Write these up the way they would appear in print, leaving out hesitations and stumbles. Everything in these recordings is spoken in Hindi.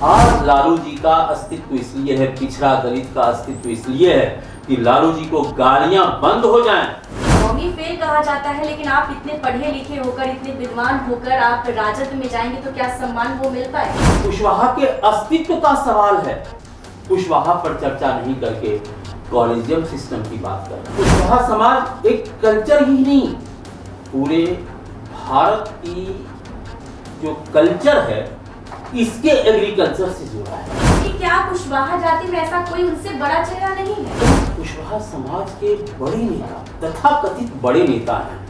आज लालू जी का अस्तित्व इसलिए है, पिछड़ा दलित का अस्तित्व इसलिए है कि लालू जी को गालियां बंद हो जाएं। नौवीं फेल कहा जाता है, लेकिन आप इतने पढ़े लिखे होकर, इतने विद्वान होकर आप राजद में जाएंगे तो क्या सम्मान वो मिल पाए? कुशवाहा के अस्तित्व का सवाल है। कुशवाहा पर चर्चा नहीं करके कॉलेजियम सिस्टम की बात कर। कुशवाहा समाज एक कल्चर ही नहीं, पूरे भारत की जो कल्चर है इसके एग्रीकल्चर से जुड़ा है। कि क्या कुशवाहा जाति में ऐसा कोई उनसे बड़ा चेहरा नहीं है? कुशवाहा समाज के बड़े नेता, तथाकथित बड़े नेता हैं,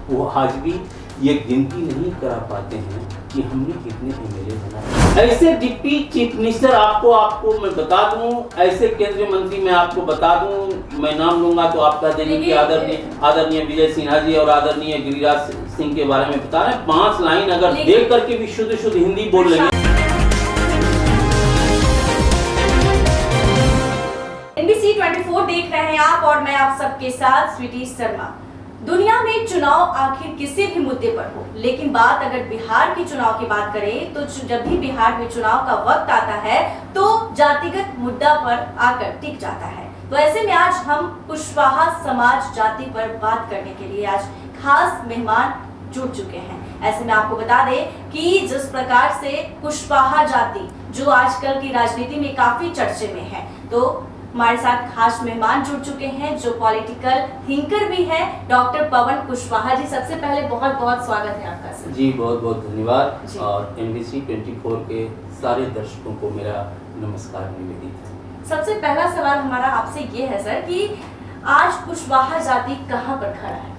वो आज भी ये गिनती नहीं करा पाते हैं कि हमने कितने एमएलए बनाए। ऐसे डिप्टी चीफ मिनिस्टर आपको मैं बता दूं, ऐसे केंद्रीय मंत्री मैं आपको बता दूं, मैं नाम लूंगा तो आप कह देंगे कि आदरणीय विजय सिन्हा जी और आदरणीय गिरिराज सिंह के बारे में बता रहे हैं। 5 लाइन अगर देख करके भी शुद्ध हिंदी बोल लेंगे। NBC 24 देख रहे हैं आप और मैं आप सबके साथ स्वीटी शर्मा। दुनिया में चुनाव आखिर किसी भी मुद्दे पर हो, लेकिन बात अगर बिहार के चुनाव की बात करें तो जब भी बिहार में चुनाव का वक्त आता है तो जातिगत मुद्दा पर आकर टिक जाता है। तो ऐसे में आज हम कुशवाहा समाज जाति पर बात करने के लिए आज खास मेहमान जुड़ चुके हैं। ऐसे में आपको बता दें कि जिस प्रकार से कुशवाहा जाति जो आजकल की राजनीति में काफी चर्चे में है, तो हमारे साथ खास मेहमान जुड़ चुके हैं जो पॉलिटिकल थिंकर भी है, डॉक्टर पवन कुशवाहा जी। सबसे पहले बहुत बहुत स्वागत है आपका सर। जी बहुत बहुत धन्यवाद और NBC 24 के सारे दर्शकों को मेरा नमस्कार निवेदित है। सबसे पहला सवाल हमारा आपसे ये है सर कि आज कुशवाहा जाति कहाँ पर खड़ा है?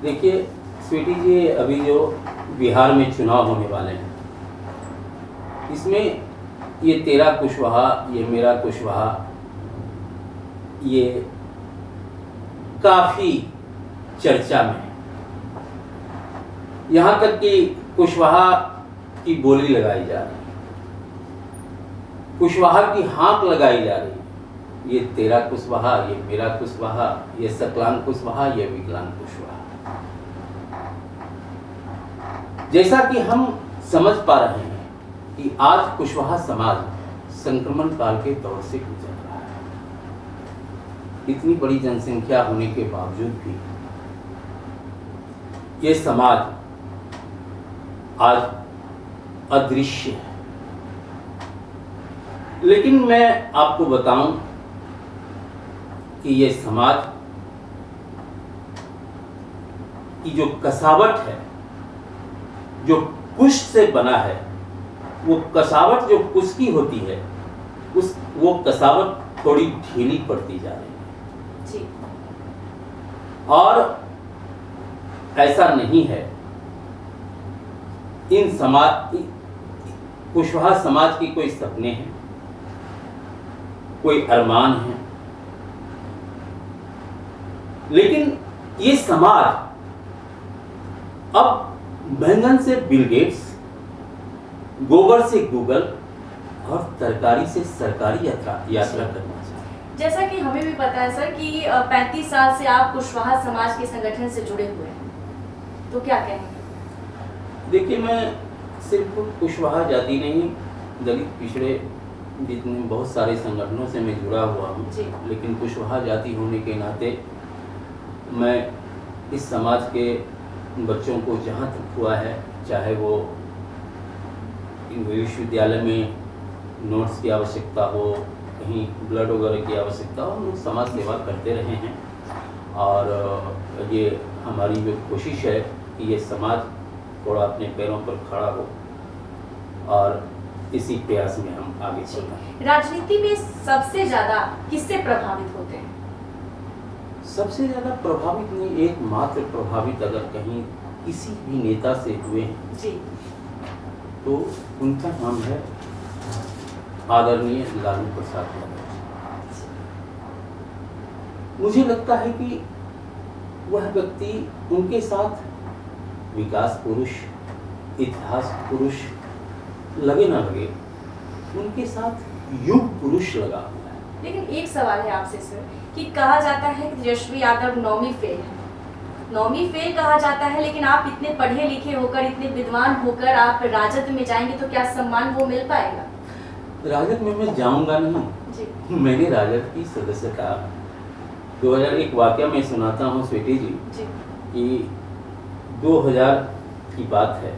देखिए स्वीटी जी, अभी जो बिहार में चुनाव होने वाले हैं, इसमें ये तेरा कुशवाहा, ये मेरा कुशवाहा, ये काफी चर्चा में है। यहाँ तक कि कुशवाहा की बोली लगाई जा रही है, कुशवाहा की हाँक लगाई जा रही है। ये तेरा कुशवाहा, ये मेरा कुशवाहा, ये सकलांग कुशवाहा, ये विकलांग कुशवाहा। जैसा कि हम समझ पा रहे हैं कि आज कुशवाहा समाज संक्रमण काल के दौर से गुजर रहा है। इतनी बड़ी जनसंख्या होने के बावजूद भी ये समाज आज अदृश्य है। लेकिन मैं आपको बताऊं कि ये समाज की जो कसावट है, जो कुश से बना है, वो कसावट जो कुश की होती है, वो कसावट थोड़ी ढीली पड़ती जा रही है जी। और ऐसा नहीं है। इन समाज, कुशवाहा समाज की कोई सपने हैं, कोई अरमान हैं, लेकिन ये समाज अब बैंगन से बिल गेट्स, गोबर से गूगल और तरकारी से सरकारी यात्रा करना चाहिए। जैसा कि हमें भी पता है सर कि 35 साल से आप कुशवाहा समाज के संगठन से जुड़े हुए हैं, तो क्या कहेंगे? देखिए, मैं सिर्फ कुशवाहा जाति नहीं, दलित पिछड़े जितने बहुत सारे संगठनों से मैं जुड़ा हुआ हूँ, लेकिन कुशवाहा जाति होने के नाते मैं इस समाज के बच्चों को जहाँ तक हुआ है, चाहे वो विश्वविद्यालय में नोट्स की आवश्यकता हो, कहीं ब्लड वगैरह की आवश्यकता हो, हम लोग समाज सेवा करते रहे हैं। और ये हमारी जो कोशिश है कि ये समाज थोड़ा अपने पैरों पर खड़ा हो, और इसी प्रयास में हम आगे चल रहे हैं। राजनीति में सबसे ज़्यादा किससे प्रभावित होते हैं? सबसे ज़्यादा प्रभावित नहीं, एकमात्र प्रभावित अगर कहीं किसी भी नेता से हुए हैं जी, तो उनका नाम है आदरणीय लालू प्रसाद यादव। मुझे लगता है कि वह व्यक्ति, उनके साथ विकास पुरुष, इतिहास पुरुष लगे ना लगे, उनके साथ युग पुरुष लगा हुआ है। लेकिन एक सवाल है आपसे सर कि कहा जाता है कि तेजस्वी यादव 9वीं फेल है, नौवीं फेल कहा जाता है, लेकिन आप इतने पढ़े लिखे होकर, इतने विद्वान होकर आप राजद में जाएंगे तो क्या सम्मान वो मिल पाएगा? राजद में मैं जाऊंगा नहीं जी। मैंने राजद की सदस्यता 2001 वाकया में सुनाता हूँ स्वीटी जी कि 2000 की बात है।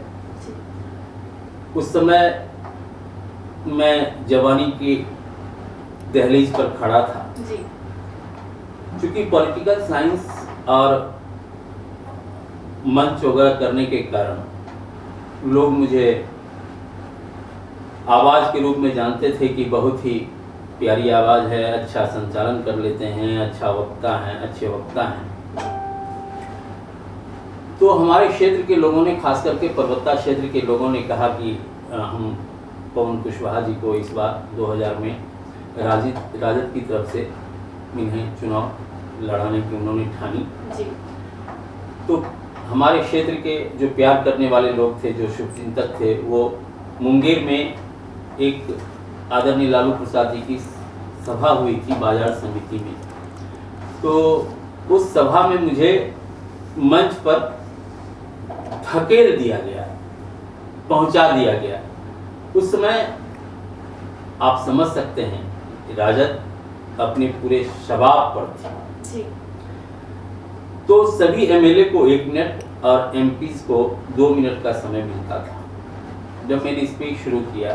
उस समय मैं जवानी की दहलीज पर खड़ा था जी। क्योंकि पॉलिटिकल साइंस और मंच वगैरह करने के कारण लोग मुझे आवाज़ के रूप में जानते थे कि बहुत ही प्यारी आवाज़ है, अच्छा संचालन कर लेते हैं, अच्छा वक्ता हैं, अच्छे वक्ता हैं। तो हमारे क्षेत्र के लोगों ने, खास करके पर्वता क्षेत्र के लोगों ने कहा कि हम पवन कुशवाहा जी को इस बार 2000 में राजद की तरफ से इन्हें चुनाव लड़ाने की उन्होंने ठानी। जी। तो हमारे क्षेत्र के जो प्यार करने वाले लोग थे, जो शुभचिंतक थे, वो मुंगेर में एक आदरणीय लालू प्रसाद जी की सभा हुई थी बाजार समिति में। तो उस सभा में मुझे मंच पर धकेल दिया गया, पहुंचा दिया गया। उस समय आप समझ सकते हैं कि राजद अपने पूरे शबाब पर थी। जी। तो सभी एमएलए को 1 मिनट और एमपीज को 2 मिनट का समय मिलता था। जब मैंने स्पीच शुरू किया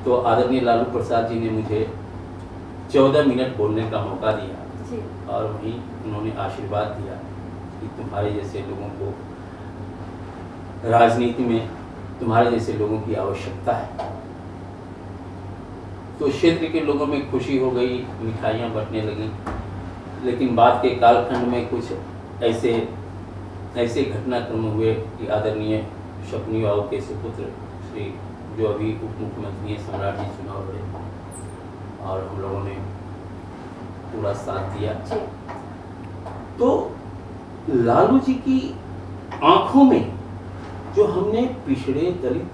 तो आदरणीय लालू प्रसाद जी ने मुझे 14 मिनट बोलने का मौका दिया। जी। और वहीं उन्होंने आशीर्वाद दिया कि तुम्हारे जैसे लोगों को राजनीति में, तुम्हारे जैसे लोगों की आवश्यकता है। तो क्षेत्र के लोगों में खुशी हो गई, मिठाइयाँ बंटने लगीं। लेकिन बाद के कालखंड में कुछ ऐसे घटनाक्रम हुए कि आदरणीय शकुनी बाबू के सुपुत्र श्री, जो अभी उप मुख्यमंत्री हैं, सम्राट जी चुनाव लड़े और हम लोगों ने पूरा साथ दिया। तो लालू जी की आंखों में जो हमने पिछड़े दलित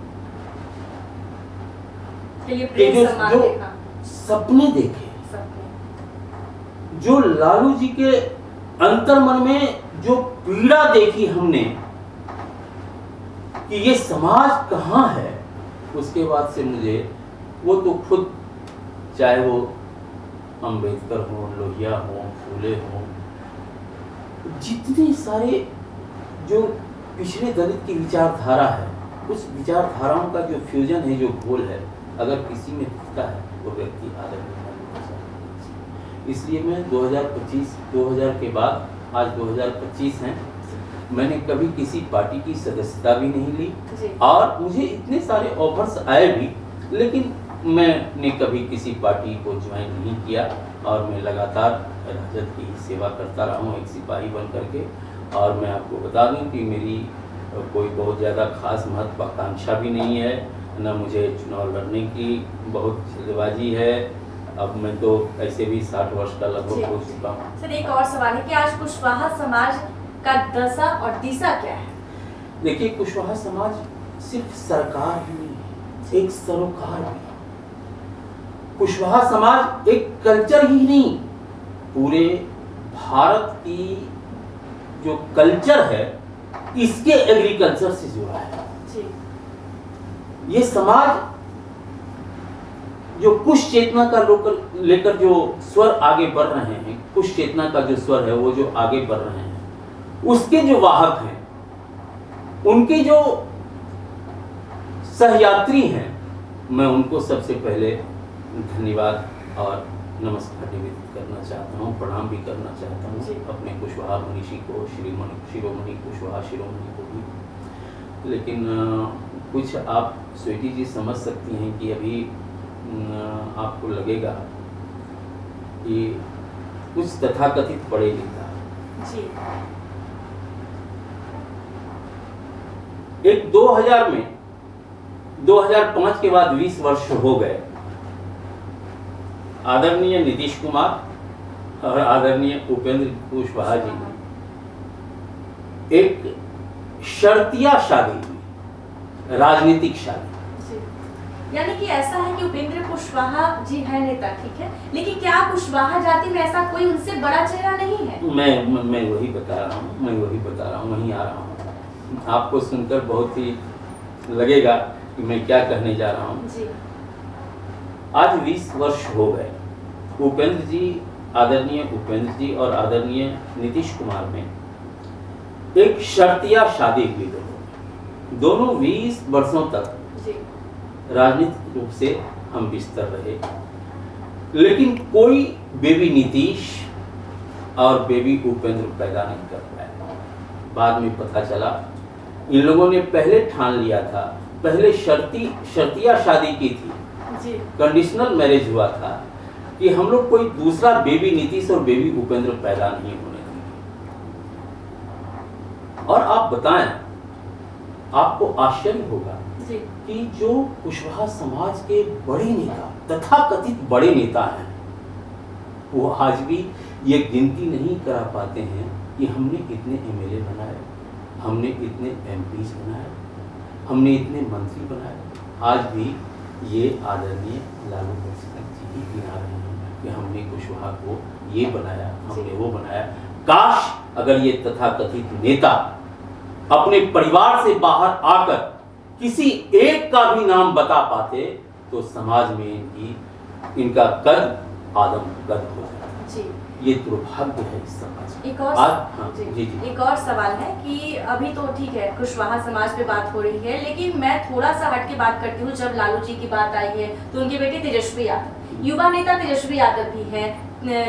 के जो सपने देखे, जो लालू जी के अंतर्मन में जो पीड़ा देखी हमने कि ये समाज कहाँ है, उसके बाद से मुझे वो तो खुद, चाहे वो अंबेडकर हो, लोहिया हो, फूले हो, जितने सारे जो पिछले दलित की विचारधारा है, उस विचारधाराओं का जो फ्यूजन है, जो घोल है, अगर किसी में दिखता है वो व्यक्ति आदरणीय लालू प्रसाद। इसलिए मैं 2000 के बाद आज 2025 है, मैंने कभी किसी पार्टी की सदस्यता भी नहीं ली और मुझे इतने सारे ऑफर्स आए भी, लेकिन मैंने कभी किसी पार्टी को ज्वाइन नहीं किया और मैं लगातार राजद की ही सेवा करता रहा हूँ, एक सिपाही बन करके। और मैं आपको बता दूं कि मेरी कोई बहुत ज़्यादा खास महत्वाकांक्षा भी नहीं है, न मुझे चुनाव लड़ने की बहुत जल्दबाजी है। अब मैं तो ऐसे भी 60 वर्ष का लगभग हो चुका हूँ। सर, एक और सवाल है कि आज कुशवाहा समाज का दशा और दिशा क्या है? देखिए, कुशवाहा समाज सिर्फ सरकार ही नहीं है, एक सरोकार भी है। कुशवाहा समाज एक कल्चर ही नहीं, पूरे भारत की जो कल्चर है इसके एग्रीकल्चर से जुड़ा है। ये समाज जो कुश चेतना का लेकर जो स्वर आगे बढ़ रहे हैं, कुश चेतना का जो स्वर है वो जो आगे बढ़ रहे हैं, उसके जो वाहक हैं, उनके जो सहयात्री हैं, मैं उनको सबसे पहले धन्यवाद और नमस्कार निवेदित करना चाहता हूँ, प्रणाम भी करना चाहता हूँ अपने कुशवाहा मनीषी को, शिरोमणि कुशवाहा शिरोमणि को भी। लेकिन कुछ आप स्वीटी जी समझ सकती हैं कि अभी आपको लगेगा कि कुछ तथाकथित पढ़े लिखा जी। एक 2000 में 2005 के बाद 20 वर्ष हो गए, आदरणीय नीतीश कुमार और आदरणीय उपेंद्र कुशवाहा जी ने एक शर्तिया शादी, राजनीतिक शादी, यानी कि ऐसा है कि उपेंद्र कुशवाहा जी है नेता, ठीक है, लेकिन क्या कुशवाहा जाति में ऐसा कोई उनसे बड़ा चेहरा नहीं है? मैं वही बता रहा हूँ, वहीं आ रहा हूँ। आपको सुनकर बहुत ही लगेगा कि मैं क्या कहने जा रहा हूँ जी। आज 20 वर्ष हो गए उपेंद्र जी, आदरणीय उपेंद्र जी और आदरणीय नीतीश कुमार में एक शर्तिया शादी हुई। दोनों 20 वर्षों तक जी। राजनीतिक रूप से हम बिस्तर रहे, लेकिन कोई बेबी नीतीश और बेबी उपेंद्र पैदा नहीं कर पाया। बाद में पता चला इन लोगों ने पहले ठान लिया था, पहले शर्तिया शादी की थी जी। कंडीशनल मैरिज हुआ था कि हम लोग कोई दूसरा बेबी नीतीश और बेबी उपेंद्र पैदा नहीं होने देंगे। और आप बताएं, आपको आश्चर्य होगा जी। कि जो कुशवाहा समाज के बड़े नेता, तथाकथित बड़े नेता हैं, वो आज भी ये गिनती नहीं करा पाते हैं कि हमने इतने एमएलए बनाए, हमने इतने एमपीज बनाए, हमने इतने मंत्री बनाए। आज भी ये आदरणीय लालू प्रसाद जी ही गिना रहे हैं कि हमने कुशवाहा को ये बनाया, हमने वो बनाया। काश अगर ये तथाकथित नेता अपने परिवार से बाहर आकर किसी एक का भी नाम बता पाते तो समाज में इनका कद आदम कद हो जाता। जी। ये दुर्भाग्य है इस समाज में। एक और हाँ, जी। जी। एक और सवाल है कि अभी तो ठीक है कुशवाहा समाज पे बात हो रही है, लेकिन मैं थोड़ा सा हट के बात करती हूँ। जब लालू जी की बात आई है तो उनके बेटे तेजस्वी यादव, युवा नेता तेजस्वी यादव भी है,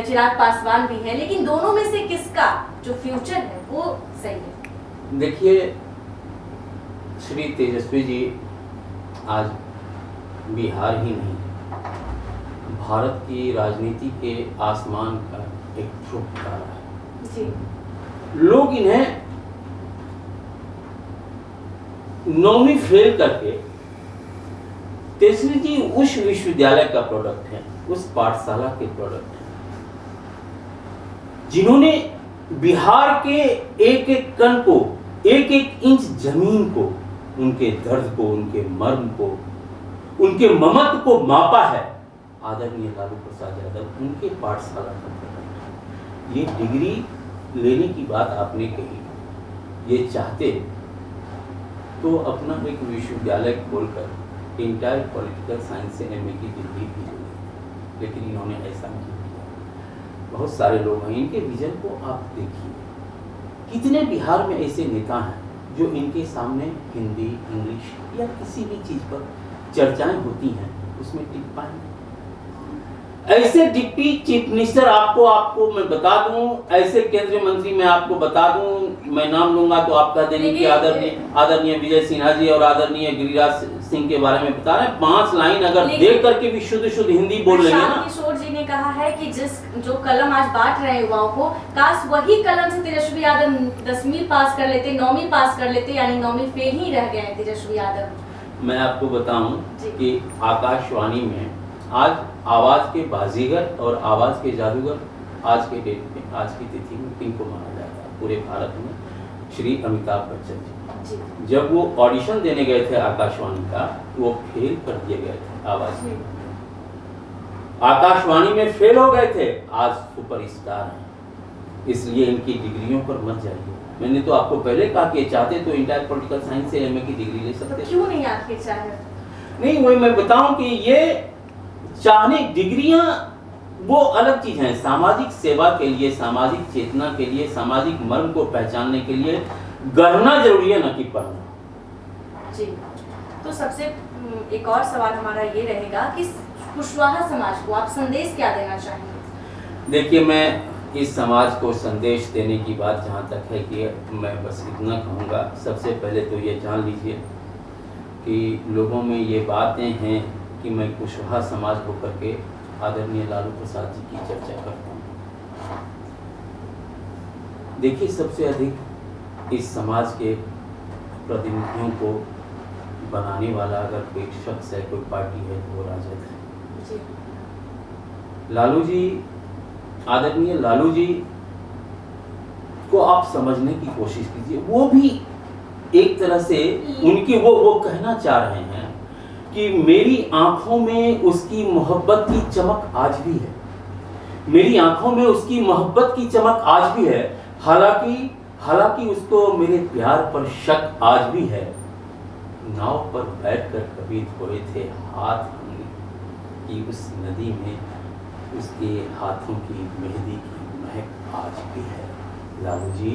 चिराग पासवान भी है, लेकिन दोनों में से किसका जो फ्यूचर है वो सही है? देखिए, श्री तेजस्वी जी आज बिहार ही नहीं, भारत की राजनीति के आसमान का एक ध्रुव तारा है जी। लोग इन्हें 9वीं फेल करके, तेजस्वी जी उस विश्वविद्यालय का प्रोडक्ट है, उस पाठशाला के प्रोडक्ट है जिन्होंने बिहार के एक एक कण को, एक एक इंच जमीन को, उनके दर्द को, उनके मर्म को, उनके ममत्व को मापा है। आदरणीय लालू प्रसाद यादव उनके पाठशाला का प्रोडक्ट है। ये डिग्री लेने की बात आपने कही, ये चाहते तो अपना एक विश्वविद्यालय खोलकर इंटायर पॉलिटिकल साइंस से एमए की डिग्री भी ले, लेकिन इन्होंने ऐसा नहीं किया। बहुत सारे लोग हैं, इनके विजन को आप देखिए। कितने बिहार में ऐसे नेता हैं जो इनके सामने हिंदी, इंग्लिश या किसी भी चीज़ पर चर्चाएं होती हैं उसमें टिक पाएंगे। ऐसे डिप्टी चीफ मिनिस्टर आपको मैं बता दूं, ऐसे केंद्रीय मंत्री मैं आपको बता दूं, मैं नाम लूंगा तो आप कह देंगे कि आदरणीय विजय सिन्हा जी और आदरणीय गिरिराज सिंह के बारे में बता रहे हैं। 5 लाइन अगर देख करके भी शुद्ध हिंदी बोल लेंगे ना। किशोर जी ने कहा है कि जो कलम आज बांट रहे हैं युवाओं को, काश वही कलम से तेजस्वी यादव 10वीं पास कर लेते, 9वीं पास कर लेते, यानी 9वीं फेल ही रह गए तेजस्वी यादव। मैं आपको बताऊं कि आकाशवाणी में आज आवाज के बाजीगर और आवाज के जादूगर आज के डेट में, आज की तिथि में किनको माना जाता है पूरे भारत में? श्री अमिताभ बच्चन जी। जब वो ऑडिशन देने गए थे आकाशवाणी का, वो फेल कर दिए गए थे आवाज में, आकाशवाणी में फेल हो गए थे, आज सुपरस्टार हैं। इसलिए इनकी डिग्रियों पर मत जाइए। मैंने तो आपको पहले कहा कि चाहते तो इंटायर पॉलिटिकल साइंस से एमए की डिग्री ले सकते। तो क्यों नहीं आखिर चाहे? नहीं, वही मैं बताऊं कि ये चाहने, डिग्रियां वो अलग चीज है। सामाजिक सेवा के लिए, सामाजिक चेतना के लिए, सामाजिक मर्म को पहचानने के लिए गढ़ना जरूरी है, न कि पढ़ना। जी। तो सबसे एक और सवाल हमारा ये रहेगा कि कुशवाहा समाज को आप संदेश क्या देना चाहेंगे? देखिए, मैं इस समाज को संदेश देने की बात जहाँ तक है कि मैं बस इतना कहूँगा, सबसे पहले तो ये जान लीजिए कि लोगों में ये बातें हैं कि मैं कुशवाहा समाज होकर के आदरणीय लालू प्रसाद जी की चर्चा करता हूँ। देखिए, सबसे अधिक इस समाज के प्रतिनिधियों को बनाने वाला अगर कोई शख्स है, कोई पार्टी है, तो वो राजद है। लालू जी, आदरणीय लालू जी को आप समझने की कोशिश कीजिए। वो भी एक तरह से उनकी वो कहना चाह रहे हैं कि मेरी आंखों में उसकी मोहब्बत की चमक आज भी है, मेरी आंखों में उसकी मोहब्बत की चमक आज भी है। हालांकि उसको मेरे प्यार पर शक आज भी है। नाव पर बैठकर कभी धोए थे हाथ हमने कि उस नदी में उसके हाथों की मेहंदी की महक आज भी है। लालू जी,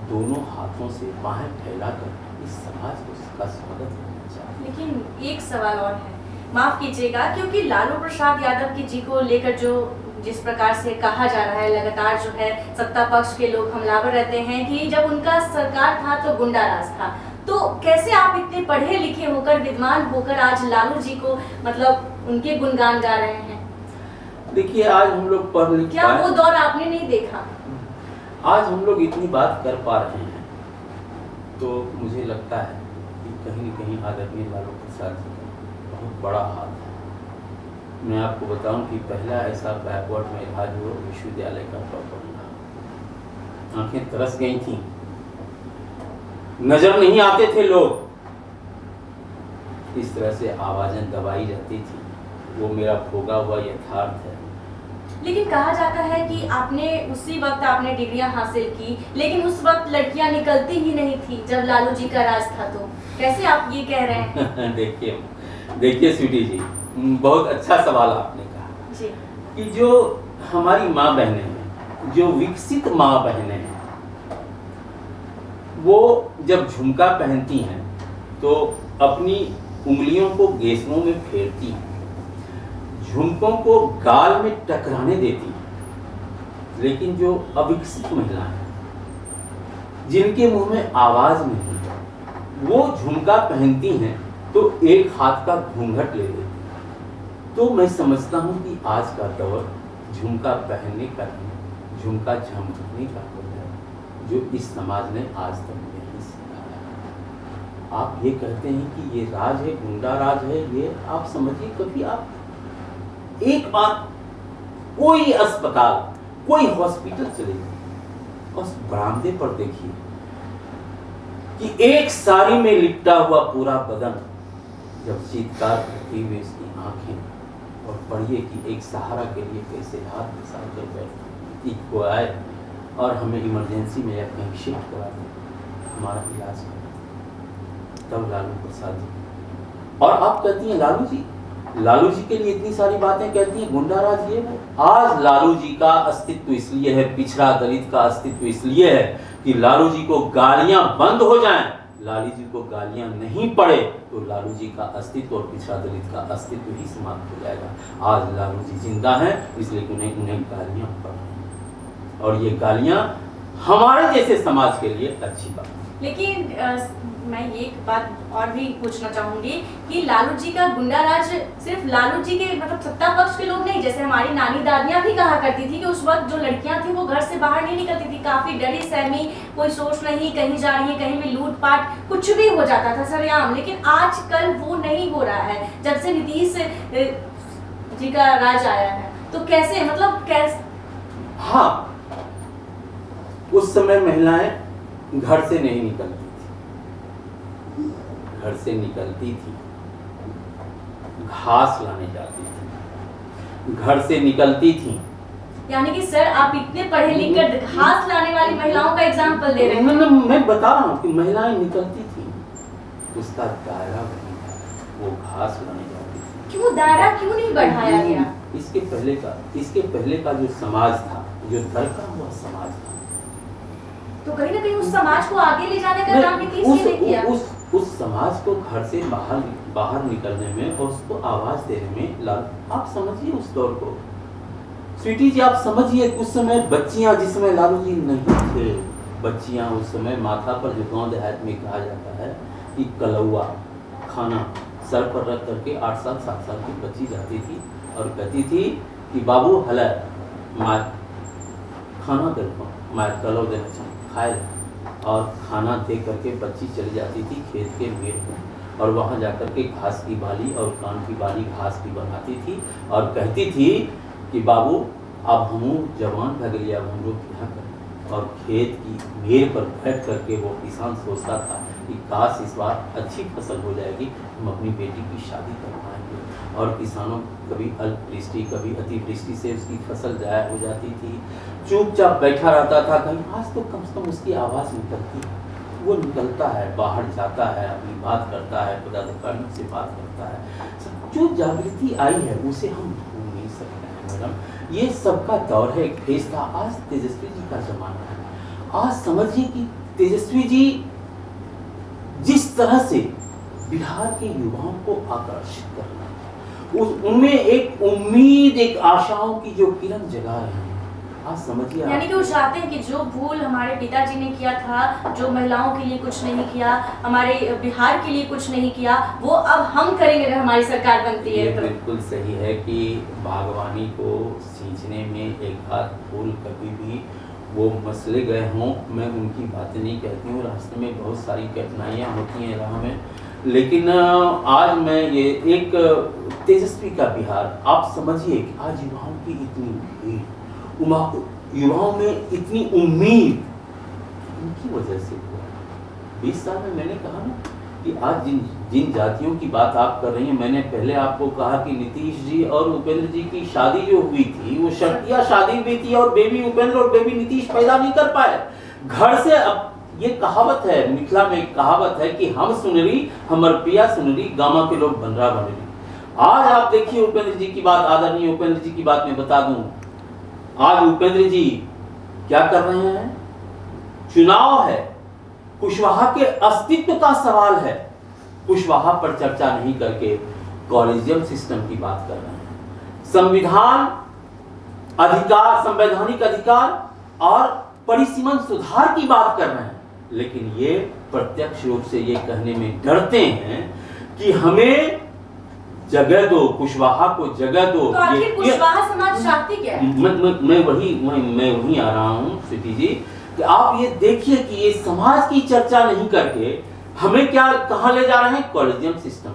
दोनों हाथों से बाहें फैलाकर इस समाज को उसका स्वागत करना चाहिए। लेकिन एक सवाल और है, माफ कीजिएगा, क्योंकि लालू प्रसाद यादव की जी को लेकर जो जिस प्रकार से कहा जा रहा है, लगातार जो है सत्ता पक्ष के लोग हमलावर रहते हैं कि जब उनका सरकार था तो गुंडा राज था। तो कैसे आप इतने पढ़े लिखे होकर, विद्वान होकर आज लालू जी को मतलब उनके गुणगान गा रहे हैं? देखिए, आज हम लोग पढ़ लिख, क्या वो दौर आपने नहीं देखा? आज हम लोग इतनी बात कर पा रहे हैं तो मुझे लगता है कि कहीं न कहीं आदरणीय लालू प्रसाद जी का बहुत बड़ा हाथ है। मैं आपको बताऊं कि पहला ऐसा बैकवर्ड में था जो विश्वविद्यालय का टॉपर था। आंखें तरस गई थी, नजर नहीं आते थे लोग, इस तरह से आवाजें दबाई जाती थी। वो मेरा भोगा हुआ यथार्थ है। लेकिन कहा जाता है कि आपने उसी वक्त आपने डिग्रियां हासिल की, लेकिन उस वक्त लड़कियां निकलती ही नहीं थी जब लालू जी का राज था। तो कैसे आप ये कह रहे हैं? देखिए स्वीटी जी, बहुत अच्छा सवाल आपने कहा जी। कि जो हमारी माँ बहनें हैं, जो विकसित माँ बहनें हैं, वो जब झुमका पहनती हैं तो अपनी उंगलियों को गेसों में फेरती हैं, झुमकों को गाल में टकराने देती हैं। लेकिन जो अविकसित महिलाएं हैं, जिनके मुंह में आवाज नहीं, वो झुमका पहनती हैं तो एक हाथ का घूंघट ले लेती हैं। तो मैं समझता हूं कि आज का दौर झुमका पहनने का नहीं, झुमका झमकने का हो है, जो इस समाज ने आज तक नहीं सिखाया। आप ये कहते हैं कि ये राज है, गुंडा राज है, ये आप समझिए। कभी आप एक बार कोई अस्पताल, कोई हॉस्पिटल चले गए, उस बरामदे पर देखिए कि एक साड़ी में लिपटा हुआ पूरा बदन, जब चीत्कार करती हुई उसकी आंखें, और पढ़िए कि एक सहारा के लिए कैसे हाथ बिछा कर बैठे को आए और हमें इमरजेंसी में या कहीं शिफ्ट करा दें, हमारा इलाज करें, तब लालू प्रसाद जी। और आप कहती हैं लालू जी के लिए इतनी सारी बातें कहती हैं, गुंडा राज ये वो। आज लालू जी का अस्तित्व इसलिए है, पिछड़ा दलित का अस्तित्व इसलिए है कि लालू जी को गालियां बंद हो जाएं, लालू जी को गालियां नहीं पड़े तो लालू जी का अस्तित्व और पिछड़ा दलित का अस्तित्व ही समाप्त हो जाएगा। आज लालू जी जिंदा हैं, इसलिए उन्हें गालियां पड़ रही हैं, और ये गालियां हमारे जैसे समाज के लिए अच्छी बात है। लेकिन मैं ये एक बात और भी पूछना चाहूंगी कि लालू जी का गुंडा राज सिर्फ लालू जी के मतलब सत्ता पक्ष के लोग नहीं, जैसे हमारी नानी दादियां भी कहा करती थी कि उस वक्त जो लड़कियां थी वो घर से बाहर नहीं निकलती थी, काफी डरी सहमी, कोई सोच नहीं, कहीं जा रही है, कहीं भी लूटपाट कुछ भी हो जाता था सरेआम। लेकिन आजकल वो नहीं हो रहा है जब से नीतीश जी का राज आया है। तो कैसे मतलब कैसे? हाँ, उस समय महिलाएं घर से नहीं निकलती थी, घर से निकलती थी घास लाने जाती थी, घर से निकलती थी। यानी कि सर आप इतने पढ़े लिखकर घास लाने वाली महिलाओं का एग्जाम्पल दे रहे हैं? मैं बता रहा हूँ कि महिलाएं निकलती थी, उसका दायरा नहीं था, वो घास लाने जाती थी। क्यों दायरा क्यों नहीं बढ़ाया गया? इसके पहले का जो समाज था, जो धड़का हुआ समाज था, तो कहीं ना कहीं उस समाज को आगे ले जाने का काम नीतीश जी ने किया। उस समाज को घर से बाहर निकलने में और उसको आवाज देने में आप समझिए उस दौर को। स्वीटी जी, आप समझिए उस समय बच्चियां, जिस समय लालू जी नहीं थे, बच्चियां उस समय माथा पर, जो गांव देहात में कहा जाता है कि कलौआ खाना सर पर रख करके 8 साल 7 साल की बच्ची जाती थी और कहती थी कि बाबू हला मार खाना दे, मार कलौ देना खाए, और खाना दे करके बच्ची चली जाती थी खेत के मेड़ में, और वहाँ जाकर के घास की बाली और कान की बाली घास की बनाती थी और कहती थी कि बाबू अब हम जवान भग लिया, अब हम लोग क्या करें। और खेत की मेड़ पर बैठ करके वो किसान सोचता था कि काश इस बार अच्छी फसल हो जाएगी, हम अपनी बेटी की शादी कर पाएंगे। और किसानों कभी अल्पवृष्टि कभी अतिवृष्टि से उसकी फसल ज़ाया हो जाती थी, चुपचाप बैठा रहता था कहीं। आज तो कम से कम उसकी आवाज़ निकलती है, वो निकलता है, बाहर जाता है, अपनी बात करता है, पदाधिकारियों से बात करता है। जो जागृति आई है उसे हम भूल नहीं सकते हैं मैडम। ये सबका दौर है, एक फेज था। आज तेजस्वी जी का जमाना है। आज समझिए कि तेजस्वी जी जिस तरह से बिहार के युवाओं को आकर्षित कर रहे हैं, उनमें एक उम्मीद, एक आशाओं की जो किरण जगा रहे हैं। आज समझिए, यानी कि वो चाहते हैं कि जो भूल हमारे पिताजी ने किया था, जो महिलाओं के लिए कुछ नहीं किया, हमारे बिहार के लिए कुछ नहीं किया, वो अब हम करेंगे अगर हमारी सरकार बनती है तो। बिल्कुल सही है कि बागवानी को सींचने में एक आध फूल कभी भी वो मसले गए हों, मैं उनकी बातें नहीं कहती हूँ। रास्ते में बहुत सारी कठिनाइयाँ होती हैं राह में, लेकिन आज मैं ये एक तेजस्वी का बिहार, आप समझिए कि आज युवाओं की इतनी भीड़, युवाओं में इतनी उम्मीद, उनकी वजह से हुआ। 20 साल में मैंने कहा ना कि आज जिन जातियों की बात आप कर रही हैं, मैंने पहले आपको कहा कि नीतीश जी और उपेंद्र जी की शादी जो हुई थी वो शर्तिया शादी हुई थी, और बेबी उपेंद्र और बेबी नीतीश पैदा नहीं कर पाए घर से। अब ये कहावत है, मिथिला में एक कहावत है कि हम सुनरी हमर पिया सुनरी, गामा के लोग बनरा बनरी। आज आप देखिए उपेंद्र जी की बात, आदरणीय उपेंद्र जी की बात मैं बता दूं, आज उपेंद्र जी क्या कर रहे हैं? चुनाव है, कुशवाहा के अस्तित्व का सवाल है, कुशवाहा पर चर्चा नहीं करके कॉलेजियम सिस्टम की बात कर रहे हैं। संविधान अधिकार, संवैधानिक अधिकार और परिसीमन सुधार की बात कर रहे हैं, लेकिन ये प्रत्यक्ष रूप से ये कहने में डरते हैं कि हमें जगह दो, कुशवाहा को जगह दो। तो आखिर कुशवाहा समाज चाहती क्या है? मैं वही आ रहा हूँ स्वीटी जी, कि आप ये देखिए कि ये समाज की चर्चा नहीं करके हमें क्या कहाँ ले जा रहे हैं? Collegium system.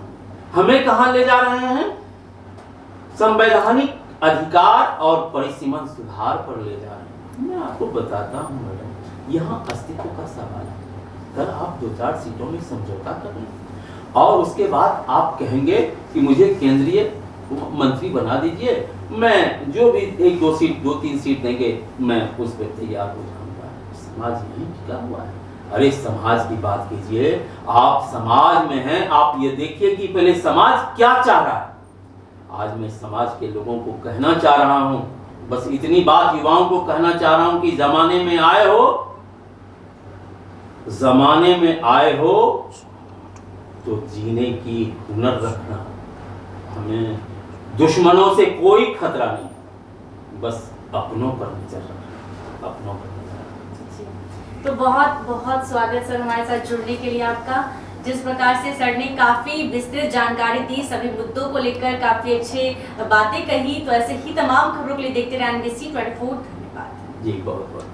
हमें कहाँ ले जा रहे हैं? संवैधानिक अधिकार और परिसीमन सुधार पर ले जा रहे हैं। मैं आपको बताता हूँ मैडम, यहाँ अस्तित्व का सवाल है। कल आप 2-4 सीटों में समझौता कर लें और उसके बाद आप कहेंगे कि मुझे केंद्रीय मंत्री बना दीजिए, मैं जो भी 1-2 सीट 2-3 सीट देंगे मैं उस पर तैयार हो जाऊंगा। समाज यही टिका हुआ है। अरे समाज की बात कीजिए, आप समाज में हैं, आप ये देखिए कि पहले समाज क्या चाह रहा है। आज मैं समाज के लोगों को कहना चाह रहा हूं, बस इतनी बात युवाओं को कहना चाह रहा हूं कि जमाने में आए हो तो जीने की हुनर रखना। हमें दुश्मनों से कोई खतरा नहीं, बस अपनों पर नजर रखना, अपनों पर नजर रखना। तो बहुत बहुत स्वागत सर हमारे साथ जुड़ने के लिए आपका। जिस प्रकार से सर ने काफी विस्तृत जानकारी दी, सभी मुद्दों को लेकर काफी अच्छे बातें कही, तो ऐसे ही तमाम खबरों के लिए देखते रहे NBC 24। धन्यवाद जी, बहुत बहुत।